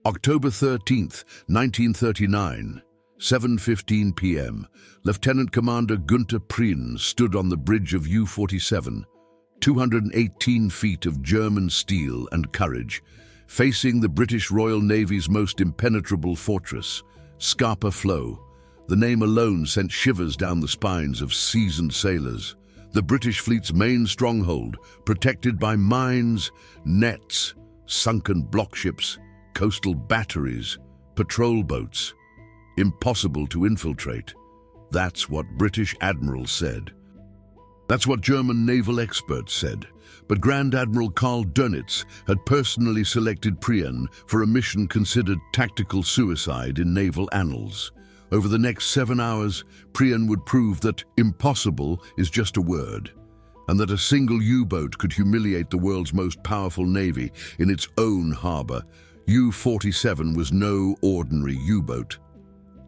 October 13th, 1939, 7:15 p.m., Lieutenant Commander Günther Prien stood on the bridge of U-47, 218 feet of German steel and courage, facing the British Royal Navy's most impenetrable fortress, Scapa Flow. The name alone sent shivers down the spines of seasoned sailors. The British fleet's main stronghold, protected by mines, nets, sunken blockships, coastal batteries, patrol boats. Impossible to infiltrate. That's what British admirals said. That's what German naval experts said. But Grand Admiral Karl Dönitz had personally selected Prien for a mission considered tactical suicide in naval annals. Over the next 7 hours, Prien would prove that impossible is just a word, and that a single U-boat could humiliate the world's most powerful navy in its own harbor. U-47 was no ordinary U-boat.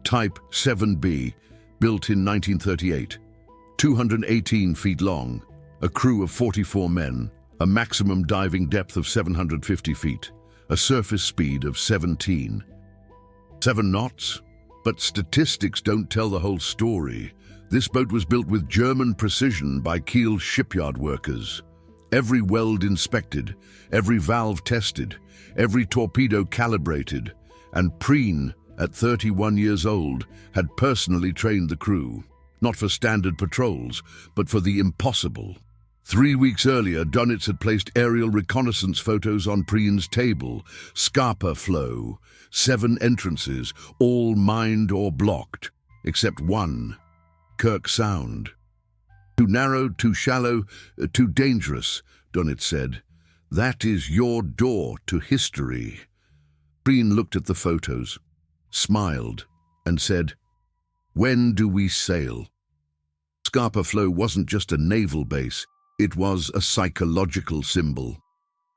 Type 7B, built in 1938, 218 feet long, a crew of 44 men, a maximum diving depth of 750 feet, a surface speed of 7 knots? But statistics don't tell the whole story. This boat was built with German precision by Kiel's shipyard workers. Every weld inspected, every valve tested, every torpedo calibrated, and Prien, at 31 years old, had personally trained the crew, not for standard patrols, but for the impossible. 3 weeks earlier, Dönitz had placed aerial reconnaissance photos on Prien's table. Scapa Flow, 7 entrances, all mined or blocked, except one, Kirk Sound. Too narrow, too shallow, too dangerous, Dönitz said. That is your door to history. Prien looked at the photos, smiled, and said, "When do we sail?" Scapa Flow wasn't just a naval base. It was a psychological symbol.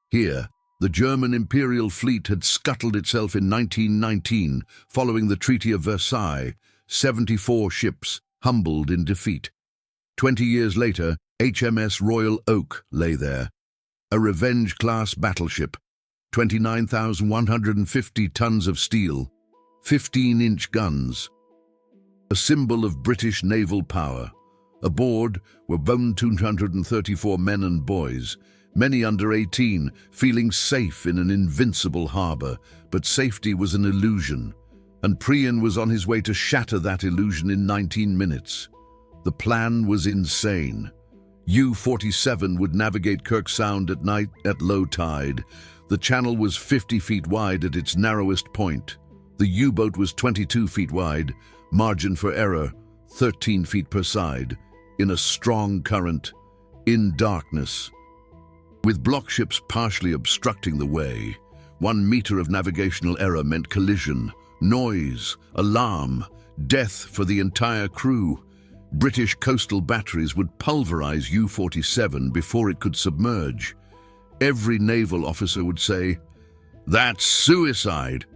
Here, the German Imperial Fleet had scuttled itself in 1919, following the Treaty of Versailles, 74 ships humbled in defeat. 20 years later, HMS Royal Oak lay there, a Revenge-class battleship, 29,150 tons of steel, 15-inch guns, a symbol of British naval power. Aboard were 234 men and boys, many under 18, feeling safe in an invincible harbor, but safety was an illusion, and Prien was on his way to shatter that illusion in 19 minutes. The plan was insane. U-47 would navigate Kirk Sound at night at low tide. The channel was 50 feet wide at its narrowest point. The U-boat was 22 feet wide, margin for error 13 feet per side, in a strong current, in darkness. With blockships partially obstructing the way, 1 meter of navigational error meant collision, noise, alarm, death for the entire crew. British coastal batteries would pulverize U-47 before it could submerge. Every naval officer would say, "That's suicide."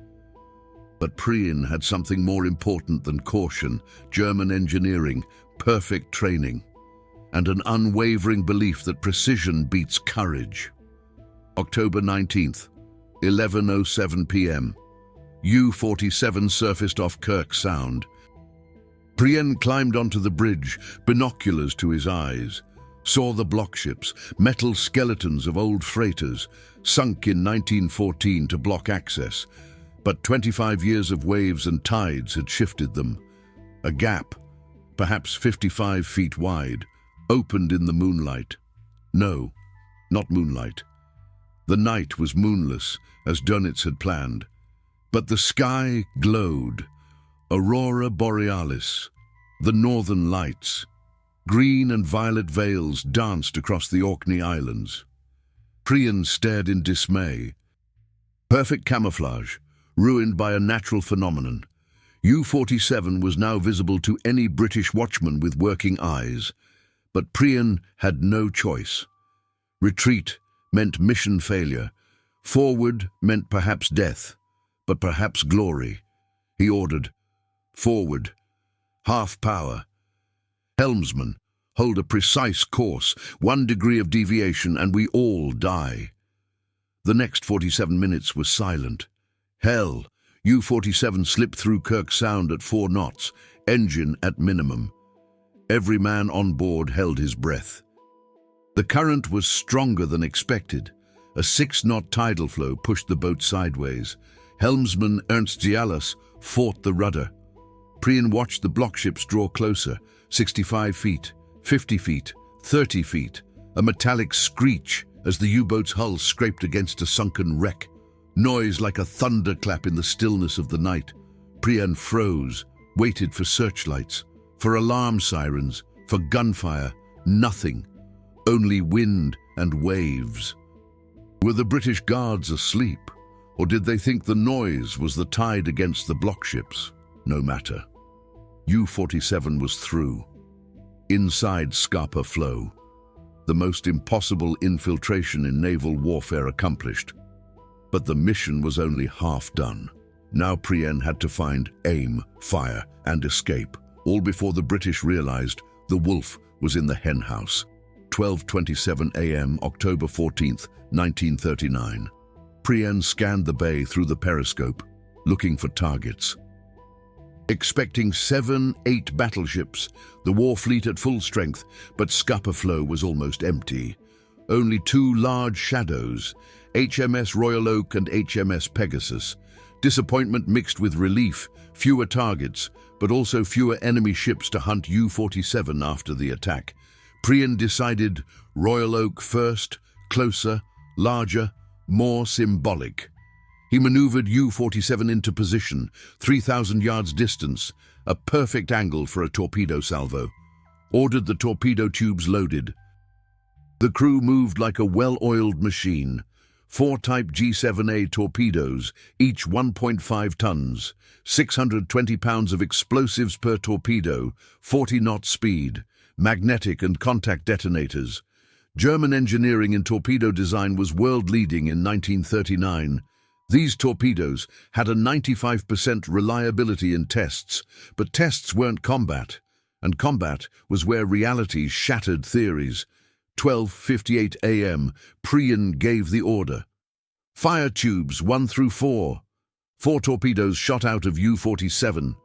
But Prien had something more important than caution: German engineering, perfect training, and an unwavering belief that precision beats courage. October 19th, 11:07 p.m. U-47 surfaced off Kirk Sound. Prien climbed onto the bridge, binoculars to his eyes, saw the blockships, metal skeletons of old freighters, sunk in 1914 to block access, but 25 years of waves and tides had shifted them. A gap, perhaps 55 feet wide, opened in the moonlight. No, not moonlight. The night was moonless, as Dönitz had planned, but the sky glowed. Aurora Borealis, the northern lights. Green and violet veils danced across the Orkney Islands. Prien stared in dismay. Perfect camouflage, ruined by a natural phenomenon. U-47 was now visible to any British watchman with working eyes, but Prien had no choice. Retreat meant mission failure. Forward meant perhaps death, but perhaps glory. He ordered, "Forward, half power. Helmsman, hold a precise course. 1 degree of deviation and we all die." The next 47 minutes was silent. Hell! U-47 slipped through Kirk Sound at 4 knots, engine at minimum. Every man on board held his breath. The current was stronger than expected. A 6-knot tidal flow pushed the boat sideways. Helmsman Ernst Zialas fought the rudder. Prien watched the block ships draw closer, 65 feet, 50 feet, 30 feet, a metallic screech as the U-boat's hull scraped against a sunken wreck. Noise like a thunderclap in the stillness of the night. Prien froze, waited for searchlights, for alarm sirens, for gunfire. Nothing. Only wind and waves. Were the British guards asleep, or did they think the noise was the tide against the block ships? No matter. U-47 was through. Inside Scapa Flow. The most impossible infiltration in naval warfare accomplished. But the mission was only half done. Now Prien had to find aim, fire, and escape, all before the British realized the wolf was in the henhouse. 12:27 a.m., October 14th, 1939. Prien scanned the bay through the periscope, looking for targets. Expecting 7-8 battleships, the war fleet at full strength, but Scapa Flow was almost empty. Only 2 large shadows, HMS Royal Oak and HMS Pegasus. Disappointment mixed with relief, fewer targets, but also fewer enemy ships to hunt U-47 after the attack. Prien decided Royal Oak first, closer, larger, more symbolic. He maneuvered U-47 into position, 3,000 yards distance, a perfect angle for a torpedo salvo. Ordered the torpedo tubes loaded. The crew moved like a well-oiled machine. 4 Type G7A torpedoes, each 1.5 tons, 620 pounds of explosives per torpedo, 40-knot speed, magnetic and contact detonators. German engineering in torpedo design was world-leading in 1939. These torpedoes had a 95% reliability in tests, but tests weren't combat, and combat was where reality shattered theories. 12:58 a.m., Prien gave the order. Fire tubes 1 through 4. 4 torpedoes shot out of U-47.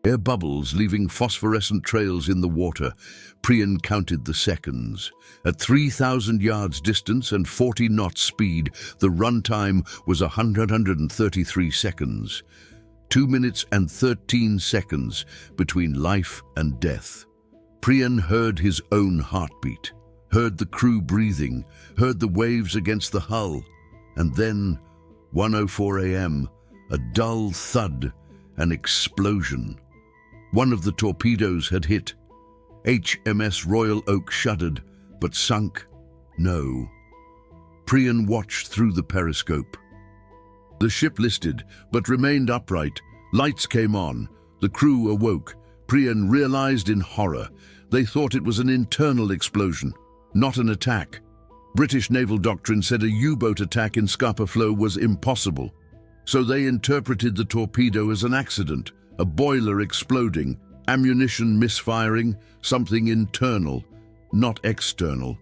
Air bubbles leaving phosphorescent trails in the water. Prien counted the seconds. At 3,000 yards distance and 40 knots speed, the runtime was 133 seconds. 2 minutes and 13 seconds between life and death. Prien heard his own heartbeat, heard the crew breathing, heard the waves against the hull. And then, 1:04 a.m., a dull thud, an explosion. One of the torpedoes had hit. HMS Royal Oak shuddered, but sunk. No. Prien watched through the periscope. The ship listed, but remained upright. Lights came on. The crew awoke. Prien realized in horror. They thought it was an internal explosion, not an attack. British naval doctrine said a U-boat attack in Scapa Flow was impossible. So they interpreted the torpedo as an accident, a boiler exploding, ammunition misfiring, something internal, not external.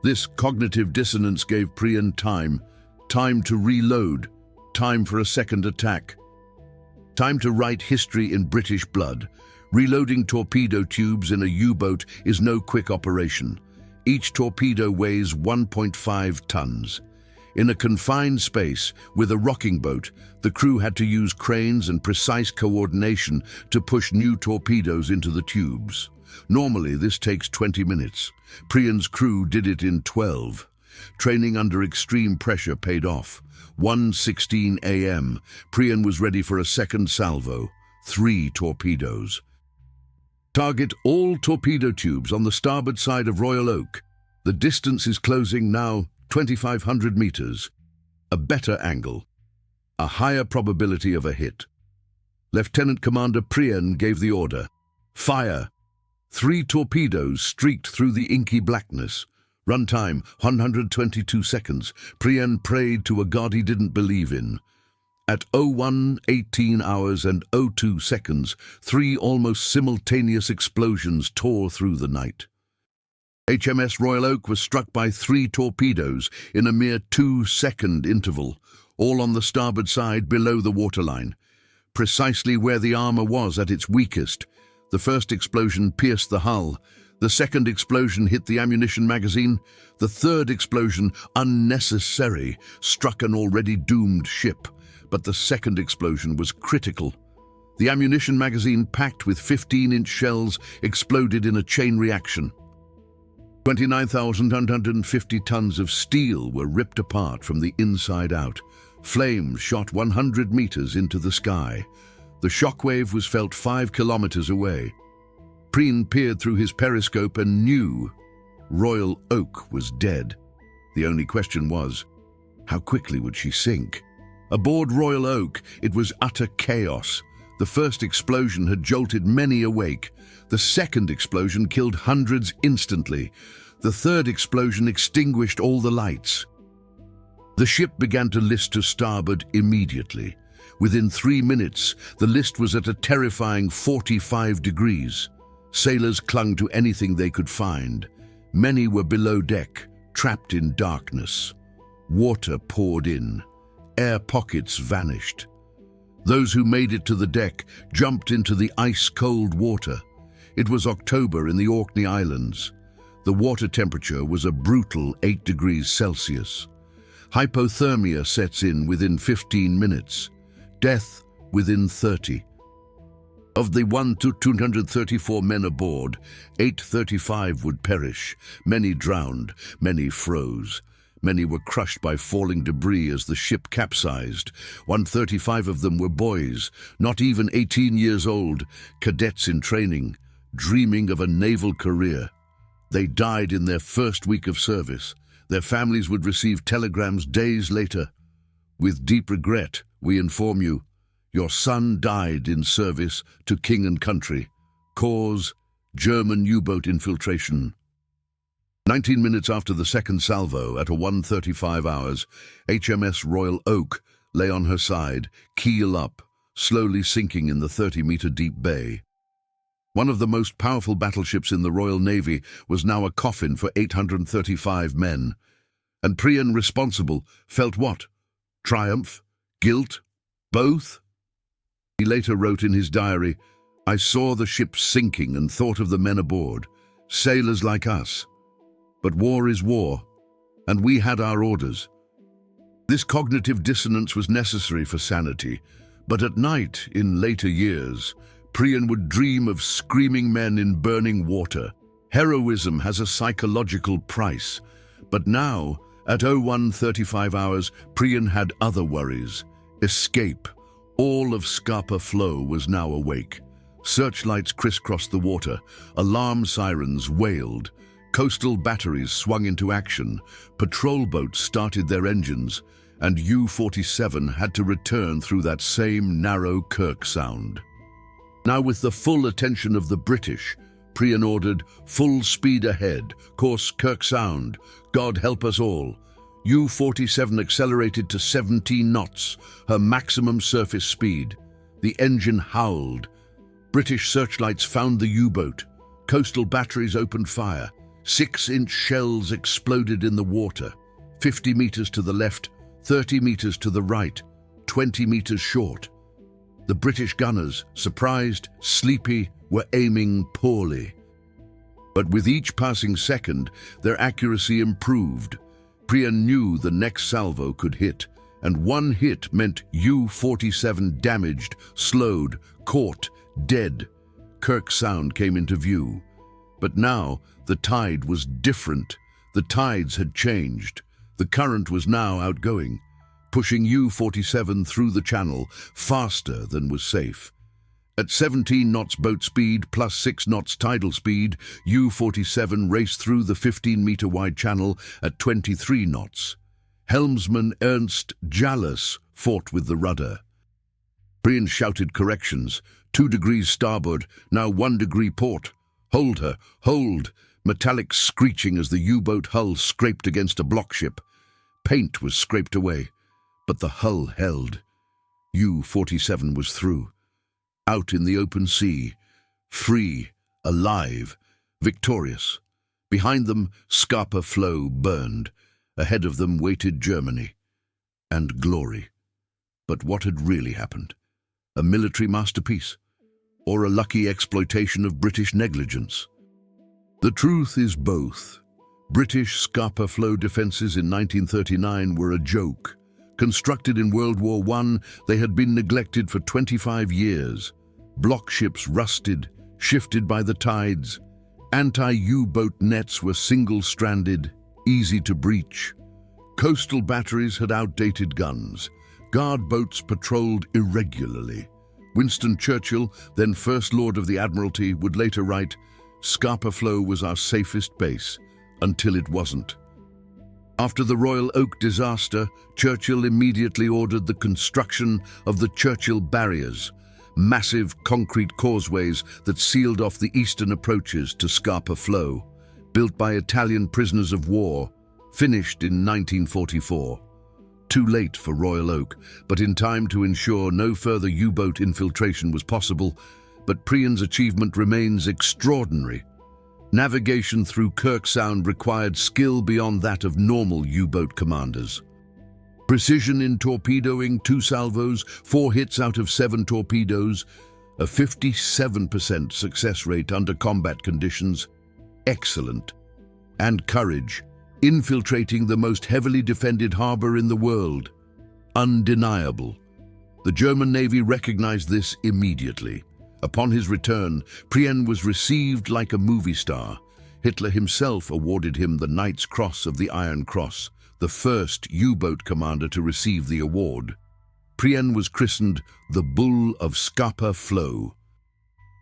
This cognitive dissonance gave Prien time to reload, time for a second attack. Time to write history in British blood. Reloading torpedo tubes in a U-boat is no quick operation. Each torpedo weighs 1.5 tons. In a confined space, with a rocking boat, the crew had to use cranes and precise coordination to push new torpedoes into the tubes. Normally, this takes 20 minutes. Prien's crew did it in 12. Training under extreme pressure paid off. 1:16 a.m., Prien was ready for a second salvo. 3 torpedoes. Target all torpedo tubes on the starboard side of Royal Oak. The distance is closing now, 2,500 meters. A better angle. A higher probability of a hit. Lieutenant Commander Prien gave the order. Fire! 3 torpedoes streaked through the inky blackness. Runtime, 122 seconds. Prien prayed to a god he didn't believe in. At 01:18 hours and 02 seconds, 3 almost simultaneous explosions tore through the night. HMS Royal Oak was struck by 3 torpedoes in a mere 2-second interval. all on the starboard side below the waterline, precisely where the armor was at its weakest. The first explosion pierced the hull. The second explosion hit the ammunition magazine. The third explosion, unnecessary, struck an already doomed ship. But the second explosion was critical. The ammunition magazine, packed with 15-inch shells, exploded in a chain reaction. 29,150 tons of steel were ripped apart from the inside out. Flames shot 100 meters into the sky. The shockwave was felt 5 kilometers away. Prien peered through his periscope and knew Royal Oak was dead. The only question was, how quickly would she sink? Aboard Royal Oak, it was utter chaos. The first explosion had jolted many awake. The second explosion killed hundreds instantly. The third explosion extinguished all the lights. The ship began to list to starboard immediately. Within 3 minutes, the list was at a terrifying 45 degrees. Sailors clung to anything they could find. Many were below deck, trapped in darkness. Water poured in. Air pockets vanished. Those who made it to the deck jumped into the ice-cold water. It was October in the Orkney Islands. The water temperature was a brutal 8 degrees Celsius. Hypothermia sets in within 15 minutes. Death within 30. Of the 234 men aboard, 835 would perish. Many drowned, many froze. Many were crushed by falling debris as the ship capsized. 135 of them were boys, not even 18 years old, cadets in training, dreaming of a naval career. They died in their first week of service. Their families would receive telegrams days later. With deep regret, we inform you, your son died in service to king and country. Cause, German U-boat infiltration. 19 minutes after the second salvo, at 1:35 hours, HMS Royal Oak lay on her side, keel up, slowly sinking in the 30-meter deep bay. One of the most powerful battleships in the Royal Navy was now a coffin for 835 men. And Prien, responsible, felt what? Triumph? Guilt? Both? He later wrote in his diary, "I saw the ship sinking and thought of the men aboard, sailors like us. But war is war, and we had our orders." This cognitive dissonance was necessary for sanity, but at night, in later years, Prien would dream of screaming men in burning water. Heroism has a psychological price, but now, at 1:35 hours, Prien had other worries. Escape. All of Scapa Flow was now awake. Searchlights crisscrossed the water, alarm sirens wailed, coastal batteries swung into action, patrol boats started their engines, and U-47 had to return through that same narrow Kirk Sound. Now, with the full attention of the British, Prien ordered, "Full speed ahead, course Kirk Sound, God help us all." U-47 accelerated to 17 knots, her maximum surface speed. The engine howled. British searchlights found the U-boat. Coastal batteries opened fire. 6-inch shells exploded in the water. 50 meters to the left, 30 meters to the right, 20 meters short. The British gunners, surprised, sleepy, were aiming poorly. But with each passing second, their accuracy improved. Prien knew the next salvo could hit, and one hit meant U-47 damaged, slowed, caught, dead. Kirk Sound came into view. But now, the tide was different. The tides had changed. The current was now outgoing, pushing U-47 through the channel faster than was safe. At 17 knots boat speed plus 6 knots tidal speed, U-47 raced through the 15-meter-wide channel at 23 knots. Helmsman Ernst Jallis fought with the rudder. Prien shouted corrections. 2 degrees starboard, now 1 degree port. Hold her, hold! Metallic screeching as the U-boat hull scraped against a blockship. Paint was scraped away, but the hull held. U-47 was through. Out in the open sea, free, alive, victorious. Behind them, Scapa Flow burned. Ahead of them waited Germany. and glory. But what had really happened? A military masterpiece? Or a lucky exploitation of British negligence? The truth is both. British Scapa Flow defences in 1939 were a joke. Constructed in World War I, they had been neglected for 25 years. Block ships rusted, shifted by the tides. Anti-U-boat nets were single-stranded, easy to breach. Coastal batteries had outdated guns. Guard boats patrolled irregularly. Winston Churchill, then First Lord of the Admiralty, would later write, "Scapa Flow was our safest base, until it wasn't." After the Royal Oak disaster, Churchill immediately ordered the construction of the Churchill Barriers, massive concrete causeways that sealed off the eastern approaches to Scapa Flow, built by Italian prisoners of war, finished in 1944. Too late for Royal Oak, but in time to ensure no further U-boat infiltration was possible. But Prien's achievement remains extraordinary. Navigation through Kirk Sound required skill beyond that of normal U-boat commanders. Precision in torpedoing, 2 salvos, 4 hits out of 7 torpedoes, a 57% success rate under combat conditions. Excellent. And courage, infiltrating the most heavily defended harbor in the world. Undeniable. The German Navy recognized this immediately. Upon his return, Prien was received like a movie star. Hitler himself awarded him the Knight's Cross of the Iron Cross, the first U-boat commander to receive the award. Prien was christened the Bull of Scapa Flow.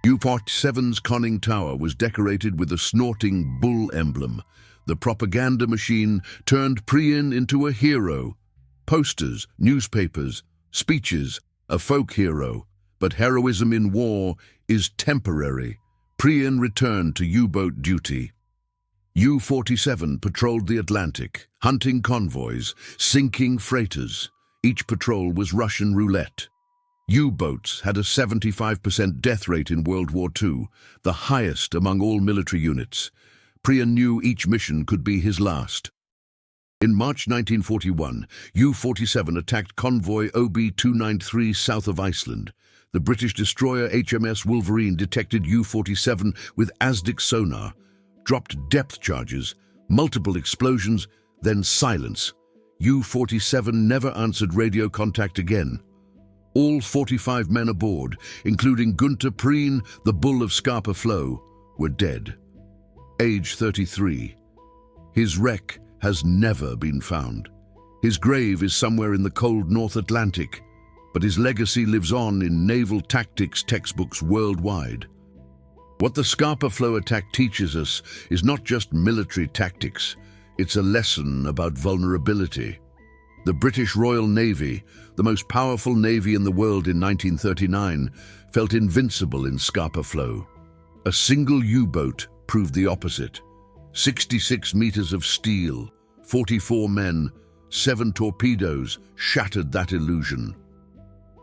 U-47's conning tower was decorated with a snorting bull emblem. The propaganda machine turned Prien into a hero. Posters, newspapers, speeches, a folk hero. But heroism in war is temporary. Prien returned to U-boat duty. U-47 patrolled the Atlantic, hunting convoys, sinking freighters. Each patrol was Russian roulette. U-boats had a 75% death rate in World War II, the highest among all military units. Prien knew each mission could be his last. In March 1941, U-47 attacked convoy OB-293 south of Iceland. The British destroyer HMS Wolverine detected U-47 with ASDIC sonar, dropped depth charges, multiple explosions, then silence. U-47 never answered radio contact again. All 45 men aboard, including Günther Prien, the Bull of Scapa Flow, were dead. Age 33. His wreck has never been found. His grave is somewhere in the cold North Atlantic, but his legacy lives on in naval tactics textbooks worldwide. What the Scapa Flow attack teaches us is not just military tactics, it's a lesson about vulnerability. The British Royal Navy, the most powerful navy in the world in 1939, felt invincible in Scapa Flow. A single U-boat proved the opposite. 66 meters of steel, 44 men, 7 torpedoes shattered that illusion.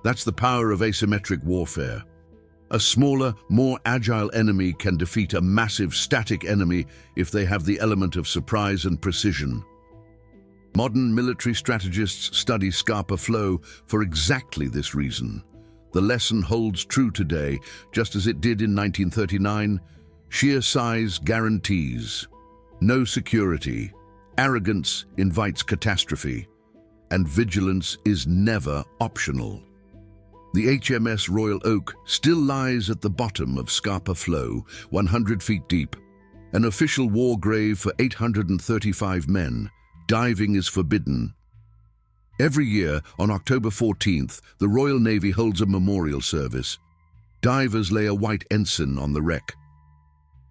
That's the power of asymmetric warfare. A smaller, more agile enemy can defeat a massive static enemy if they have the element of surprise and precision. Modern military strategists study Scapa Flow for exactly this reason. The lesson holds true today, just as it did in 1939. Sheer size guarantees. No security. Arrogance invites catastrophe. And vigilance is never optional. The HMS Royal Oak still lies at the bottom of Scapa Flow, 100 feet deep. An official war grave for 835 men. Diving is forbidden. Every year, on October 14th, the Royal Navy holds a memorial service. Divers lay a white ensign on the wreck.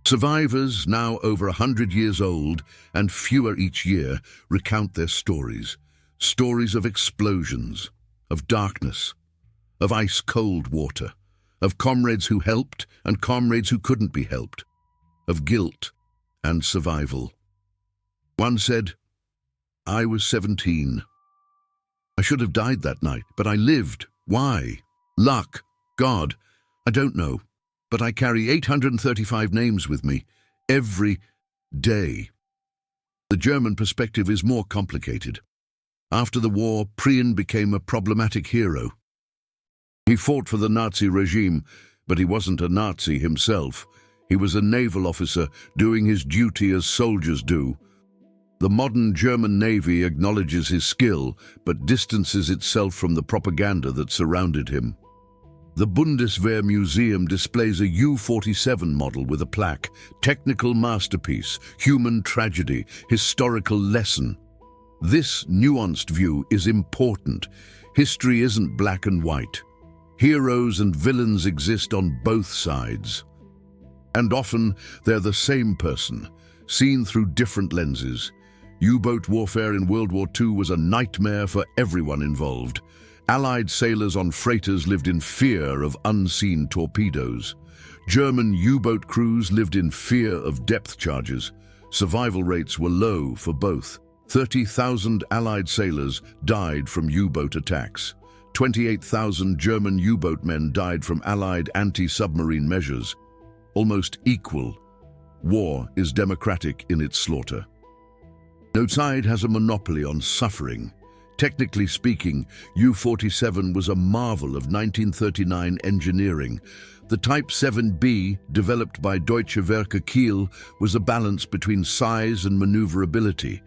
Survivors, now over 100 years old, and fewer each year, recount their stories. Stories of explosions, of darkness, of ice-cold water, of comrades who helped and comrades who couldn't be helped, of guilt and survival. One said, "I was 17. I should have died that night, but I lived. Why? Luck. God. I don't know. But I carry 835 names with me, every day." The German perspective is more complicated. After the war, Prien became a problematic hero. He fought for the Nazi regime, but he wasn't a Nazi himself. He was a naval officer doing his duty as soldiers do. The modern German Navy acknowledges his skill, but distances itself from the propaganda that surrounded him. The Bundeswehr Museum displays a U-47 model with a plaque, technical masterpiece, human tragedy, historical lesson. This nuanced view is important. History isn't black and white. Heroes and villains exist on both sides. And often, they're the same person, seen through different lenses. U-boat warfare in World War II was a nightmare for everyone involved. Allied sailors on freighters lived in fear of unseen torpedoes. German U-boat crews lived in fear of depth charges. Survival rates were low for both. 30,000 Allied sailors died from U-boat attacks. 28,000 German U-boat men died from Allied anti-submarine measures. Almost equal. War is democratic in its slaughter. No side has a monopoly on suffering. Technically speaking, U-47 was a marvel of 1939 engineering. The Type 7B, developed by Deutsche Werke Kiel, was a balance between size and maneuverability.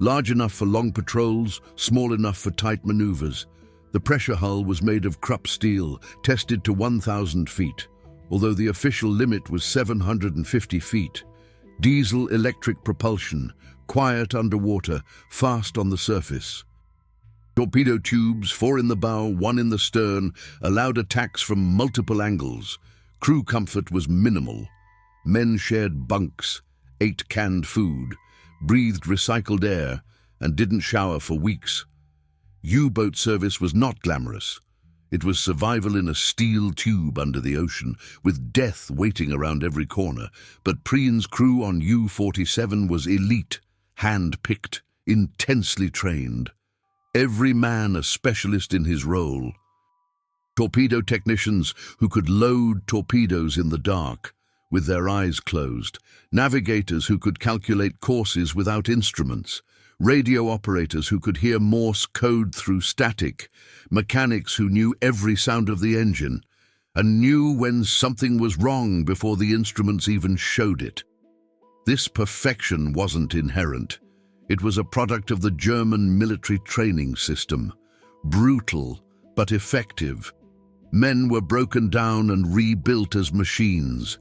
Large enough for long patrols, small enough for tight maneuvers. The pressure hull was made of Krupp steel, tested to 1,000 feet, although the official limit was 750 feet. Diesel-electric propulsion, quiet underwater, fast on the surface. Torpedo tubes, 4 in the bow, 1 in the stern, allowed attacks from multiple angles. Crew comfort was minimal. Men shared bunks, ate canned food, breathed recycled air, and didn't shower for weeks. U-boat service was not glamorous. It was survival in a steel tube under the ocean, with death waiting around every corner. But Prien's crew on U-47 was elite, hand-picked, intensely trained. Every man a specialist in his role. Torpedo technicians who could load torpedoes in the dark, with their eyes closed. Navigators who could calculate courses without instruments. Radio operators who could hear Morse code through static. Mechanics who knew every sound of the engine, and knew when something was wrong before the instruments even showed it. This perfection wasn't inherent. It was a product of the German military training system. Brutal, but effective. Men were broken down and rebuilt as machines.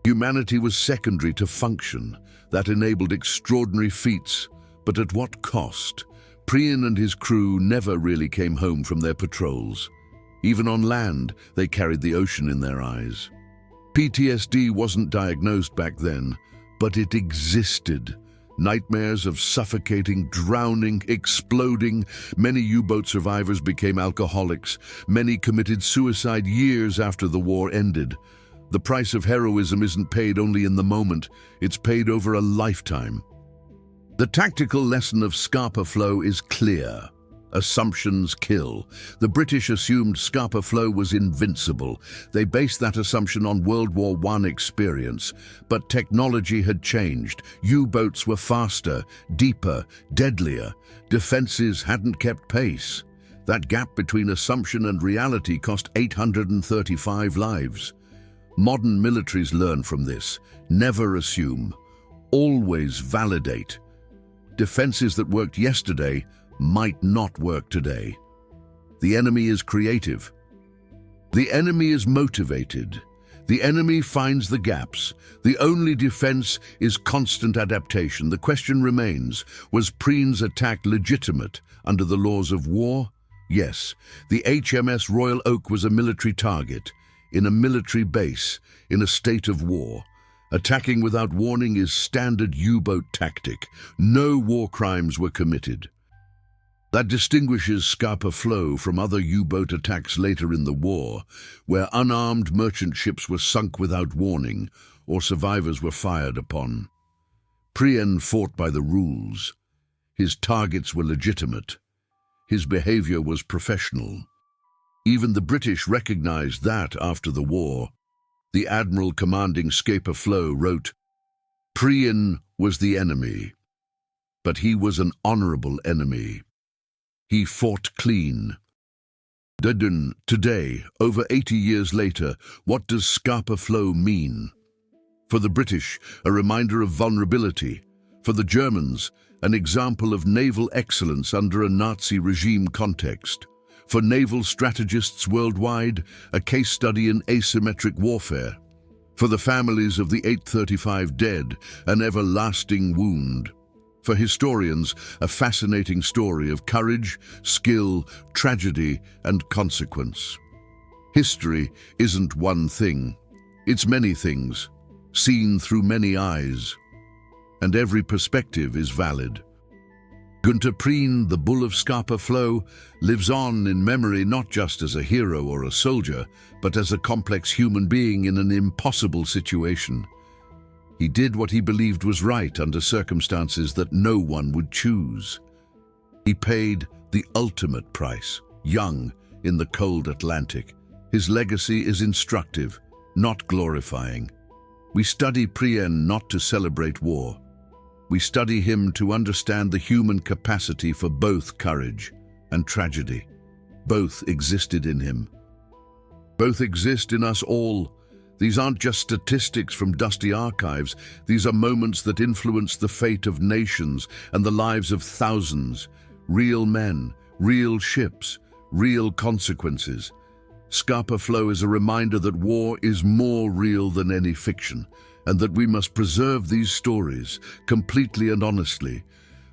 Humanity was secondary to function. That enabled extraordinary feats, but at what cost? Prien and his crew never really came home from their patrols. Even on land, they carried the ocean in their eyes. PTSD wasn't diagnosed back then, but it existed. Nightmares of suffocating, drowning, exploding. Many U-boat survivors became alcoholics. Many committed suicide years after the war ended. The price of heroism isn't paid only in the moment, it's paid over a lifetime. The tactical lesson of Scapa Flow is clear. Assumptions kill. The British assumed Scapa Flow was invincible. They based that assumption on World War I experience. But technology had changed. U-boats were faster, deeper, deadlier. Defenses hadn't kept pace. That gap between assumption and reality cost 835 lives. Modern militaries learn from this. Never assume. Always validate. Defenses that worked yesterday might not work today. The enemy is creative. The enemy is motivated. The enemy finds the gaps. The only defense is constant adaptation. The question remains, was Prien's attack legitimate under the laws of war? Yes. The HMS Royal Oak was a military target, in a military base, in a state of war. Attacking without warning is standard U-boat tactic. No war crimes were committed. That distinguishes Scapa Flow from other U-boat attacks later in the war, where unarmed merchant ships were sunk without warning, or survivors were fired upon. Prien fought by the rules. His targets were legitimate. His behavior was professional. Even the British recognized that after the war. The admiral commanding Scapa Flow wrote, "Prien was the enemy, but he was an honorable enemy." He fought clean. Today, over 80 years later, what does Scapa Flow mean? For the British, a reminder of vulnerability. For the Germans, an example of naval excellence under a Nazi regime context. For naval strategists worldwide, a case study in asymmetric warfare. For the families of the 835 dead, an everlasting wound. For historians, a fascinating story of courage, skill, tragedy, and consequence. History isn't one thing. It's many things, seen through many eyes. And every perspective is valid. Günther Prien, the Bull of Scapa Flow, lives on in memory not just as a hero or a soldier, but as a complex human being in an impossible situation. He did what he believed was right under circumstances that no one would choose. He paid the ultimate price, young, in the cold Atlantic. His legacy is instructive, not glorifying. We study Prien not to celebrate war. We study him to understand the human capacity for both courage and tragedy. Both existed in him. Both exist in us all. These aren't just statistics from dusty archives. These are moments that influence the fate of nations and the lives of thousands. Real men, real ships, real consequences. Scapa Flow is a reminder that war is more real than any fiction, and that we must preserve these stories completely and honestly,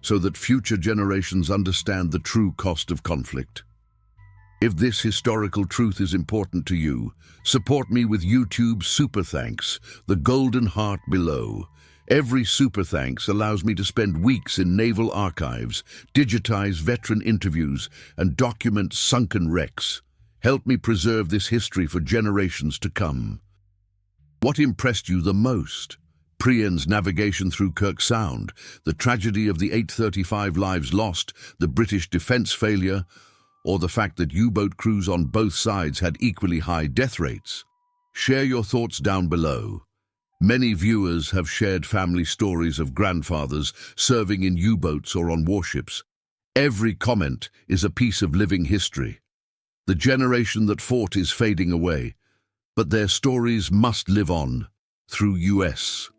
so that future generations understand the true cost of conflict. If this historical truth is important to you, support me with YouTube's Super Thanks, the golden heart below. Every Super Thanks allows me to spend weeks in naval archives, digitize veteran interviews, and document sunken wrecks. Help me preserve this history for generations to come. What impressed you the most? Prien's navigation through Kirk Sound, the tragedy of the 835 lives lost, the British defense failure, or the fact that U-boat crews on both sides had equally high death rates? Share your thoughts down below. Many viewers have shared family stories of grandfathers serving in U-boats or on warships. Every comment is a piece of living history. The generation that fought is fading away, but their stories must live on through US.